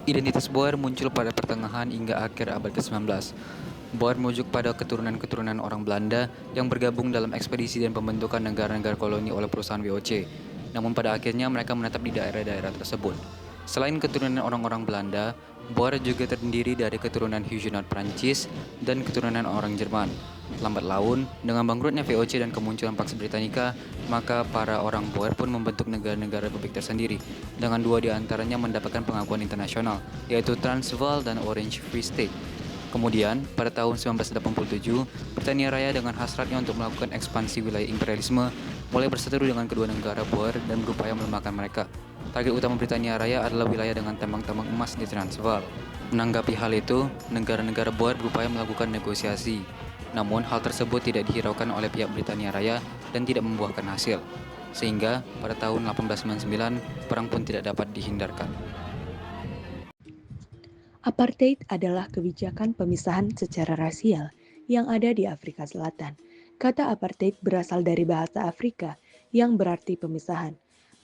Identitas Boer muncul pada pertengahan hingga akhir abad ke-19. Boer merujuk pada keturunan-keturunan orang Belanda yang bergabung dalam ekspedisi dan pembentukan negara-negara koloni oleh perusahaan VOC. Namun pada akhirnya mereka menetap di daerah-daerah tersebut. Selain keturunan orang-orang Belanda, Boer juga terdiri dari keturunan Huguenot Prancis dan keturunan orang Jerman. Lambat laun, dengan bangkrutnya VOC dan kemunculan Pax Britannica, maka para orang Boer pun membentuk negara-negara republik tersendiri, dengan dua di antaranya mendapatkan pengakuan internasional, yaitu Transvaal dan Orange Free State. Kemudian, pada tahun 1987, Britania Raya dengan hasratnya untuk melakukan ekspansi wilayah imperialisme mulai berseteru dengan kedua negara Boer dan berupaya melemahkan mereka. Target utama Britania Raya adalah wilayah dengan tambang-tambang emas di Transvaal. Menanggapi hal itu, negara-negara Boer berupaya melakukan negosiasi. Namun, hal tersebut tidak dihiraukan oleh pihak Britania Raya dan tidak membuahkan hasil. Sehingga, pada tahun 1899, perang pun tidak dapat dihindarkan. Apartheid adalah kebijakan pemisahan secara rasial yang ada di Afrika Selatan. Kata apartheid berasal dari bahasa Afrika yang berarti pemisahan.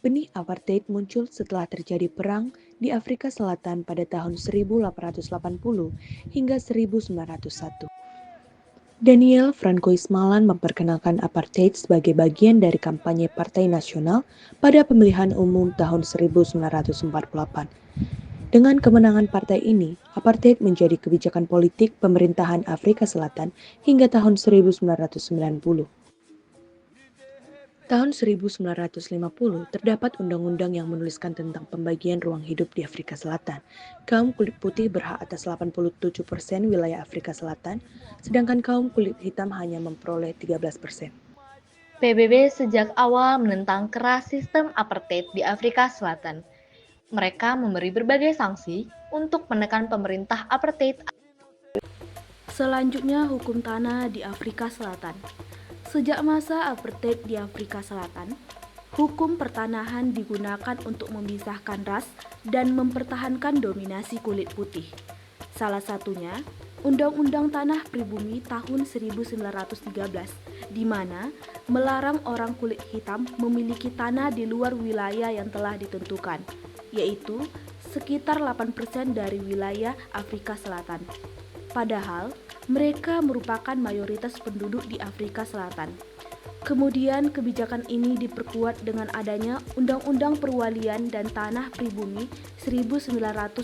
Benih apartheid muncul setelah terjadi perang di Afrika Selatan pada tahun 1880 hingga 1901. Daniel Francois Malan memperkenalkan apartheid sebagai bagian dari kampanye Partai Nasional pada pemilihan umum tahun 1948. Dengan kemenangan partai ini, apartheid menjadi kebijakan politik pemerintahan Afrika Selatan hingga tahun 1990. Tahun 1950, terdapat undang-undang yang menuliskan tentang pembagian ruang hidup di Afrika Selatan. Kaum kulit putih berhak atas 87% wilayah Afrika Selatan, sedangkan kaum kulit hitam hanya memperoleh 13%. PBB sejak awal menentang keras sistem apartheid di Afrika Selatan. Mereka memberi berbagai sanksi untuk menekan pemerintah apartheid. Selanjutnya, hukum tanah di Afrika Selatan. Sejak masa apartheid di Afrika Selatan, hukum pertanahan digunakan untuk memisahkan ras dan mempertahankan dominasi kulit putih. Salah satunya, Undang-Undang Tanah Pribumi tahun 1913, di mana melarang orang kulit hitam memiliki tanah di luar wilayah yang telah ditentukan, yaitu sekitar 8% dari wilayah Afrika Selatan. Padahal, mereka merupakan mayoritas penduduk di Afrika Selatan. Kemudian kebijakan ini diperkuat dengan adanya Undang-Undang Perwalian dan Tanah Pribumi 1936,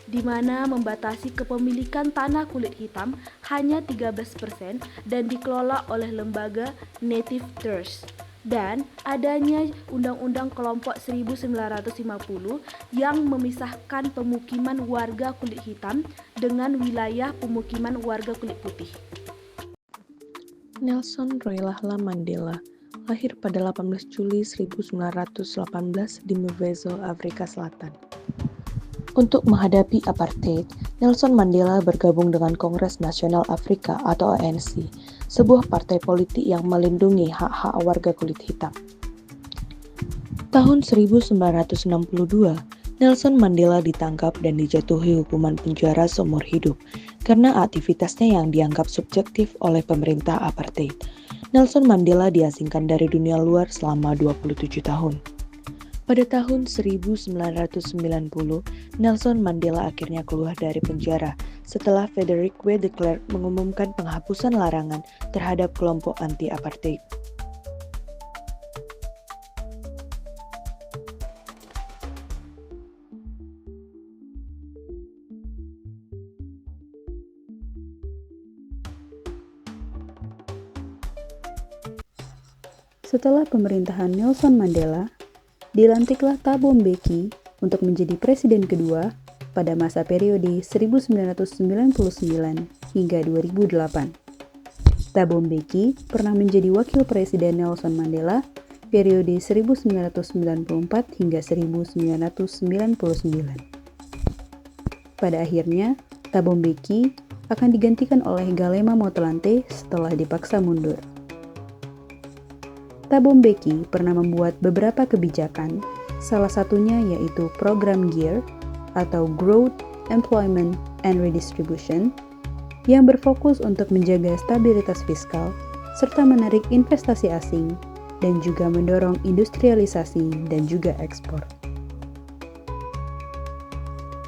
di mana membatasi kepemilikan tanah kulit hitam hanya 13% dan dikelola oleh lembaga Native Trust. Dan adanya Undang-Undang Kelompok 1950 yang memisahkan pemukiman warga kulit hitam dengan wilayah pemukiman warga kulit putih. Nelson Rolihlahla Mandela lahir pada 18 Juli 1918 di Mvezo, Afrika Selatan. Untuk menghadapi apartheid, Nelson Mandela bergabung dengan Kongres Nasional Afrika atau ANC, sebuah partai politik yang melindungi hak-hak warga kulit hitam. Tahun 1962, Nelson Mandela ditangkap dan dijatuhi hukuman penjara seumur hidup karena aktivitasnya yang dianggap subjektif oleh pemerintah apartheid. Nelson Mandela diasingkan dari dunia luar selama 27 tahun. Pada tahun 1990, Nelson Mandela akhirnya keluar dari penjara setelah Frederick W. de Klerk mengumumkan penghapusan larangan terhadap kelompok anti-apartheid. Setelah pemerintahan Nelson Mandela, dilantiklah Thabo Mbeki untuk menjadi presiden kedua pada masa periode 1999 hingga 2008. Thabo Mbeki pernah menjadi wakil presiden Nelson Mandela periode 1994 hingga 1999. Pada akhirnya, Thabo Mbeki akan digantikan oleh Kgalema Motlanthe setelah dipaksa mundur. Thabo Mbeki pernah membuat beberapa kebijakan, salah satunya yaitu program GEAR atau Growth, Employment, and Redistribution yang berfokus untuk menjaga stabilitas fiskal serta menarik investasi asing dan juga mendorong industrialisasi dan juga ekspor.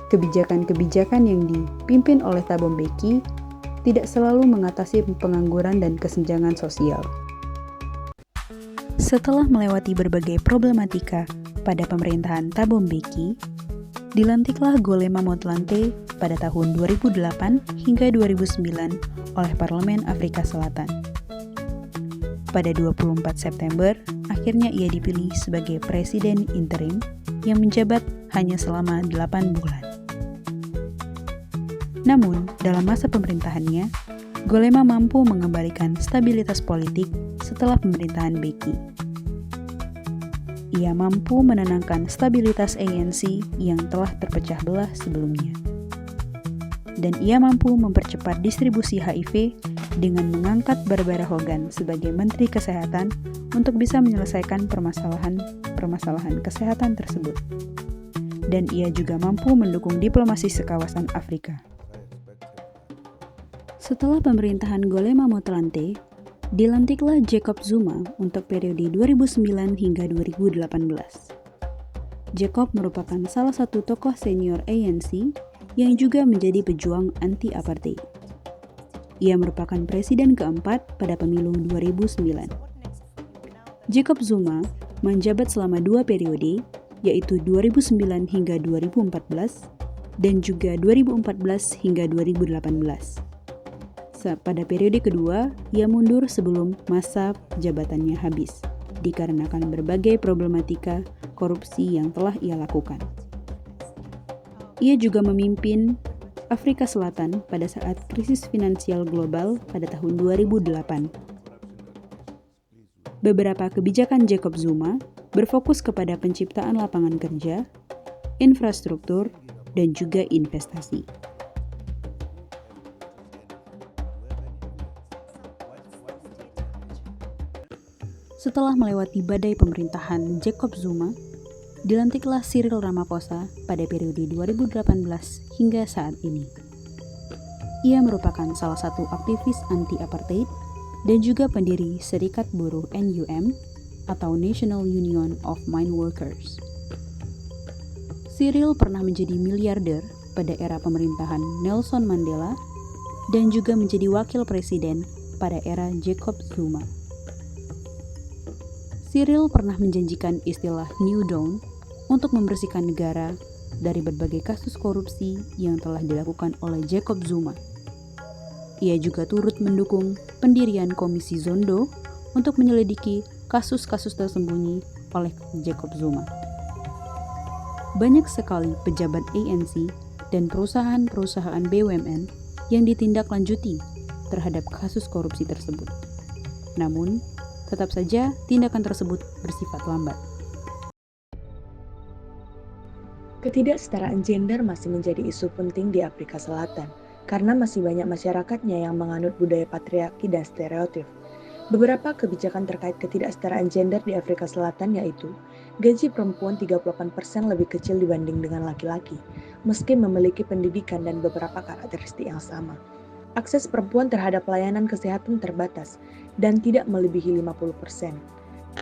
kebijakan-kebijakan yang dipimpin oleh Thabo Mbeki tidak selalu mengatasi pengangguran dan kesenjangan sosial. Setelah melewati berbagai problematika pada pemerintahan Thabo Mbeki, dilantiklah Golema Motlanthe pada tahun 2008 hingga 2009 oleh Parlemen Afrika Selatan. Pada 24 September, akhirnya ia dipilih sebagai presiden interim yang menjabat hanya selama 8 bulan. Namun, dalam masa pemerintahannya, Golema mampu mengembalikan stabilitas politik setelah pemerintahan Mbeki. Ia mampu menenangkan stabilitas ANC yang telah terpecah belah sebelumnya. Dan ia mampu mempercepat distribusi HIV dengan mengangkat Barbara Hogan sebagai Menteri Kesehatan untuk bisa menyelesaikan permasalahan kesehatan tersebut. Dan ia juga mampu mendukung diplomasi sekawasan Afrika. Setelah pemerintahan Golema Motlanthe, dilantiklah Jacob Zuma untuk periode 2009 hingga 2018. Jacob merupakan salah satu tokoh senior ANC yang juga menjadi pejuang anti-apartheid. Ia merupakan presiden keempat pada pemilu 2009. Jacob Zuma menjabat selama 2 periode, yaitu 2009 hingga 2014 dan juga 2014 hingga 2018. Pada periode kedua, ia mundur sebelum masa jabatannya habis, dikarenakan berbagai problematika korupsi yang telah ia lakukan. Ia juga memimpin Afrika Selatan pada saat krisis finansial global pada tahun 2008. Beberapa kebijakan Jacob Zuma berfokus kepada penciptaan lapangan kerja, infrastruktur, dan juga investasi. Setelah melewati badai pemerintahan Jacob Zuma, dilantiklah Cyril Ramaphosa pada periode 2018 hingga saat ini. Ia merupakan salah satu aktivis anti-apartheid dan juga pendiri Serikat Buruh NUM atau National Union of Mine Workers. Cyril pernah menjadi miliarder pada era pemerintahan Nelson Mandela dan juga menjadi wakil presiden pada era Jacob Zuma. Cyril pernah menjanjikan istilah New Dawn untuk membersihkan negara dari berbagai kasus korupsi yang telah dilakukan oleh Jacob Zuma. Ia juga turut mendukung pendirian Komisi Zondo untuk menyelidiki kasus-kasus tersembunyi oleh Jacob Zuma. Banyak sekali pejabat ANC dan perusahaan-perusahaan BUMN yang ditindaklanjuti terhadap kasus korupsi tersebut. Namun, tetap saja tindakan tersebut bersifat lambat. Ketidaksetaraan gender masih menjadi isu penting di Afrika Selatan karena masih banyak masyarakatnya yang menganut budaya patriarki dan stereotip. Beberapa kebijakan terkait ketidaksetaraan gender di Afrika Selatan yaitu gaji perempuan 38% lebih kecil dibanding dengan laki-laki, meski memiliki pendidikan dan beberapa karakteristik yang sama. Akses perempuan terhadap layanan kesehatan terbatas dan tidak melebihi 50%.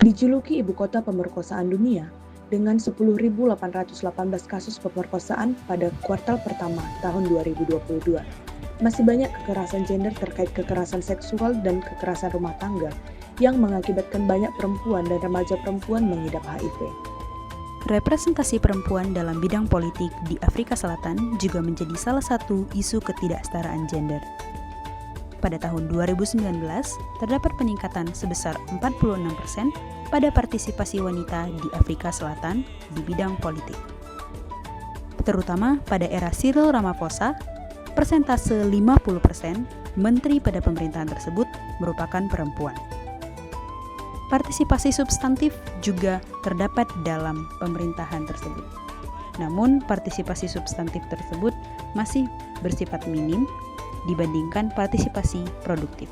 Dijuluki ibu kota pemerkosaan dunia dengan 10.818 kasus pemerkosaan pada kuartal pertama tahun 2022. Masih banyak kekerasan gender terkait kekerasan seksual dan kekerasan rumah tangga yang mengakibatkan banyak perempuan dan remaja perempuan mengidap HIV. Representasi perempuan dalam bidang politik di Afrika Selatan juga menjadi salah satu isu ketidaksetaraan gender. Pada tahun 2019, terdapat peningkatan sebesar 46% pada partisipasi wanita di Afrika Selatan di bidang politik. Terutama pada era Cyril Ramaphosa, persentase 50% menteri pada pemerintahan tersebut merupakan perempuan. Partisipasi substantif juga terdapat dalam pemerintahan tersebut. Namun, partisipasi substantif tersebut masih bersifat minim dibandingkan partisipasi produktif.